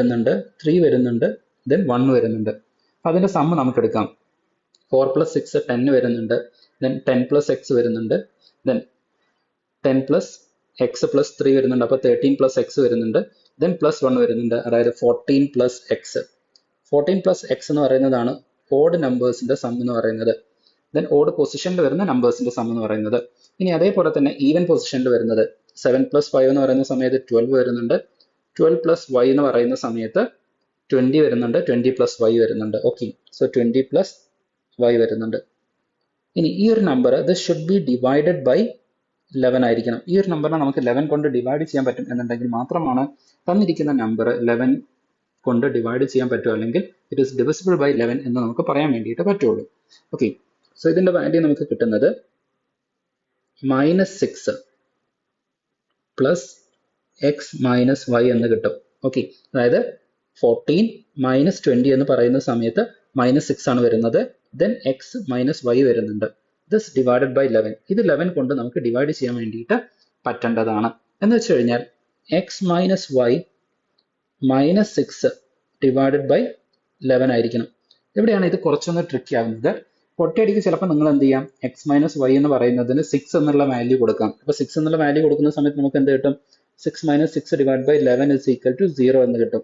വരുന്നുണ്ട്, 3 വരുന്നുണ്ട്, ദെൻ 1 വരുന്നുണ്ട്. അതിന്റെ സം നമുക്ക് എടുക്കാം. 4 + 6 10 വരുന്നുണ്ട്, ദെൻ 10 + x വരുന്നുണ്ട്, ദെൻ 10 + x + 3 വരുന്നുണ്ട്, അപ്പോൾ 13 + x വരുന്നുണ്ട്, ദെൻ +1 വരുന്നുണ്ട്, അതായത് 14 + x. 14 + x എന്ന് പറയുന്നതാണ് ഓഡ് നമ്പേഴ്സിന്റെ സം എന്ന് പറയുന്നത്. ദെൻ ഓഡ് പൊസിഷനിൽ വരുന്ന നമ്പേഴ്സിന്റെ സം എന്ന് പറയുന്നത്. ഇനി അതേപോലെ തന്നെ ഈവൻ പൊസിഷനിൽ വരുന്നത് 7 + 5 എന്ന് പറയുന്ന സമയത്ത് 12 വരുന്നുണ്ട്, 12 + y എന്ന് പറയുന്ന സമയത്ത് 20 വരുന്നുണ്ട്, 20 + y വരുന്നുണ്ട്. ഓക്കെ, സോ 20 + y വരുന്നുണ്ട്. ഇനി ഈ ഒരു number this should be divided by 11 ആയിരിക്കണം. ഈ ഒരു നമ്പറിനെ നമുക്ക് 11 കൊണ്ട് ഡിവൈഡ് ചെയ്യാൻ പറ്റും എന്നുണ്ടെങ്കിൽ മാത്രമാണ് തന്നിരിക്കുന്ന നമ്പർ 11 കൊണ്ട് ഡിവൈഡ് ചെയ്യാൻ പറ്റും, അല്ലെങ്കിൽ ഇറ്റ് ഈസ് ഡിവിസിബിൾ ബൈ 11 എന്ന് നമുക്ക് പറയാൻ വേണ്ടിയിട്ട് പറ്റുള്ളൂ. ഓക്കെ, സോ ഇതിന്റെ വാല്യൂ നമുക്ക് കിട്ടുന്നത് -6 + x - y എന്ന് കിട്ടും. ഓക്കെ, അതായത് 14 - 20 എന്ന് പറയുന്ന സമയത്ത് -6 ആണ് വരുന്നത്, ദെൻ x - y വരുന്നുണ്ട്. This divided by 11. ഇത് 11 കൊണ്ട് നമുക്ക് ഡിവൈഡ് ചെയ്യാൻ വേണ്ടിയിട്ട് പറ്റേണ്ടതാണ്. എന്ന് വെച്ച് കഴിഞ്ഞാൽ x - y -6 ഡിവൈഡഡ് ബൈ 11 ആയിരിക്കണം. എവിടെയാണ് ഇത് കുറച്ചൊന്ന് ട്രിക്കി ആകുന്നത്? ഒറ്റയടിക്ക് ചിലപ്പോൾ നിങ്ങൾ എന്ത് ചെയ്യാം, x - y എന്ന് പറയുന്നതിന് 6 എന്നുള്ള വാല്യൂ കൊടുക്കാം. അപ്പോൾ 6 എന്നുള്ള വാല്യൂ കൊടുക്കുന്ന സമയത്ത് നമുക്ക് എന്ത് കിട്ടും? 6 - 6 ഡിവൈഡ് ബൈ 11 = 0 എന്ന് കിട്ടും.